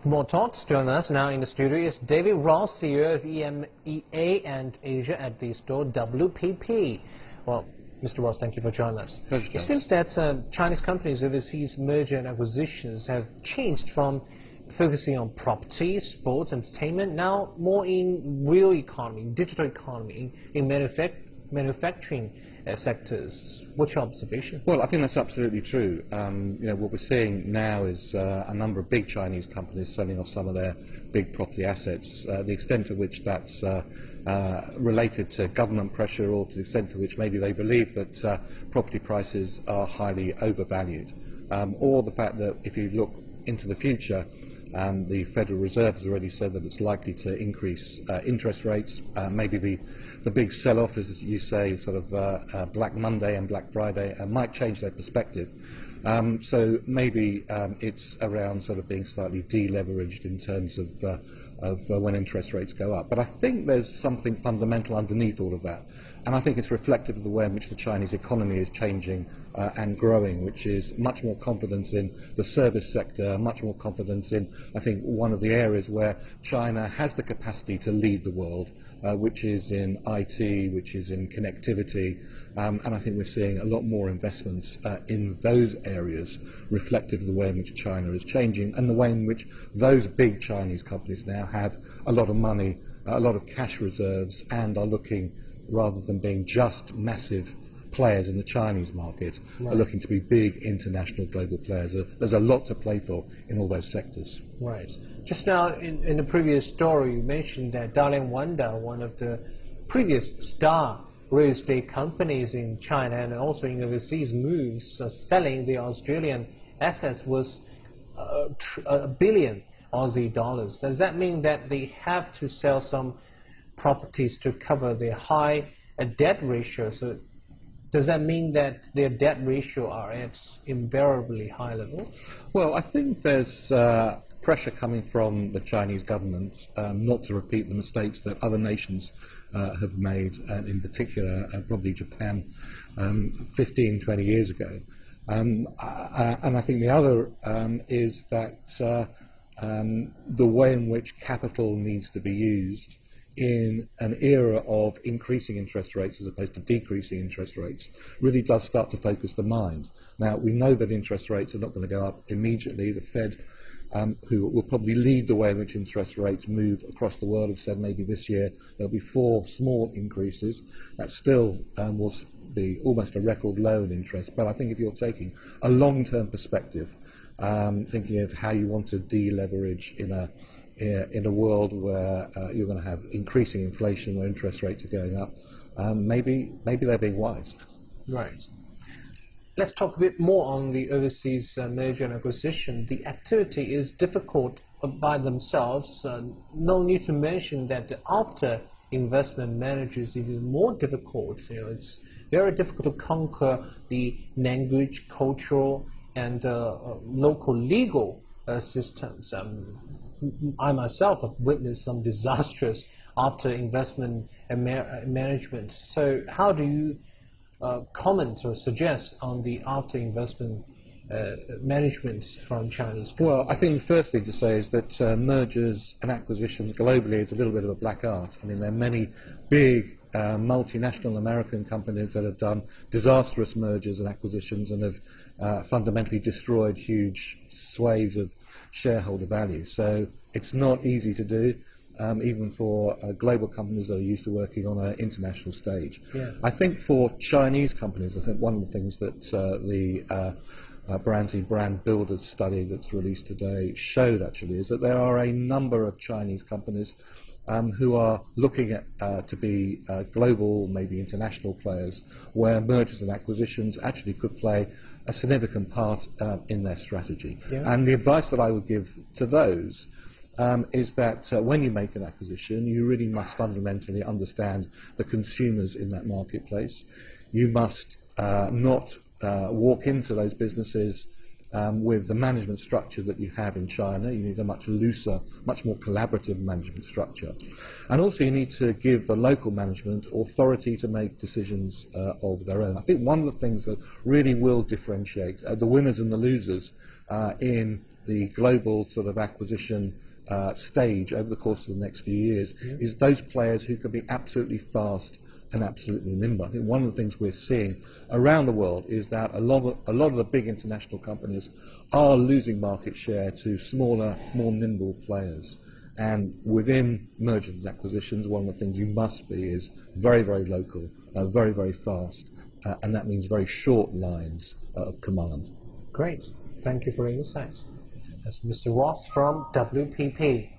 For more talks, join us now in the studio is David Roth, CEO of EMEA and Asia at the store WPP. Well, Mr. Roth, thank you for joining us. Pleasure. It seems that Chinese companies' overseas merger and acquisitions have changed from focusing on property, sports, entertainment, now more in real economy, digital economy, in manufacturing sectors. What's your observation? Well, I think that's absolutely true. What we're seeing now is a number of big Chinese companies selling off some of their big property assets. The extent to which that's related to government pressure, or to the extent to which maybe they believe that property prices are highly overvalued, or the fact that if you look into the future, the Federal Reserve has already said that it's likely to increase interest rates. Maybe the big sell-off, as you say, sort of Black Monday and Black Friday, might change their perspective. So maybe it's around sort of being slightly deleveraged in terms of when interest rates go up. But I think there's something fundamental underneath all of that. And I think it's reflective of the way in which the Chinese economy is changing and growing, which is much more confidence in the service sector, much more confidence in, I think, one of the areas where China has the capacity to lead the world, which is in IT, which is in connectivity. And I think we're seeing a lot more investments in those areas, reflective of the way in which China is changing and the way in which those big Chinese companies now have a lot of money, a lot of cash reserves, and are looking, rather than being just massive players in the Chinese market, are looking to be big international global players. There's a lot to play for in all those sectors. Right. Just now in the previous story you mentioned that Dalian Wanda, one of the previous star real estate companies in China and also in overseas moves, selling the Australian assets was $1 billion Aussie dollars. Does that mean that they have to sell some properties to cover their high debt ratio? So does that mean that their debt ratio are at invariably high level? Well, I think there's pressure coming from the Chinese government not to repeat the mistakes that other nations have made, and in particular probably Japan 15, 20 years ago. And I think the other is that the way in which capital needs to be used in an era of increasing interest rates as opposed to decreasing interest rates really does start to focus the mind. Now, we know that interest rates are not going to go up immediately. The Fed, who will probably lead the way in which interest rates move across the world, have said maybe this year there'll be 4 small increases. That still will be almost a record low in interest. But I think if you're taking a long-term perspective, thinking of how you want to deleverage in a world where you're going to have increasing inflation, where interest rates are going up, maybe they're being wise. Right. Let's talk a bit more on the overseas merger and acquisition. The activity is difficult by themselves. No need to mention that after investment managers is even more difficult. It's very difficult to conquer the language, cultural, and local legal systems. I myself have witnessed some disastrous after investment and management. So how do you comment or suggest on the after investment management from Chinese companies? Well, I think the first thing to say is that mergers and acquisitions globally is a little bit of a black art. I mean, there are many big multinational American companies that have done disastrous mergers and acquisitions and have fundamentally destroyed huge swathes of shareholder value. So it's not easy to do, even for global companies that are used to working on an international stage. Yeah. I think for Chinese companies, I think one of the things that the Brand Builders study that's released today showed actually is that there are a number of Chinese companies who are looking at to be global, maybe international players, where mergers and acquisitions actually could play a significant part in their strategy. Yeah. And the advice that I would give to those is that when you make an acquisition, you really must fundamentally understand the consumers in that marketplace. You must not walk into those businesses with the management structure that you have in China. You need a much looser, much more collaborative management structure. And also you need to give the local management authority to make decisions of their own. I think one of the things that really will differentiate the winners and the losers in the global sort of acquisition stage over the course of the next few years is those players who can be absolutely fast and absolutely nimble. I think one of the things we're seeing around the world is that a lot of the big international companies are losing market share to smaller, more nimble players. And within mergers and acquisitions, one of the things you must be is very, very local, very, very fast, and that means very short lines of command. Great. Thank you for your insights. That's Mr. Roth from WPP.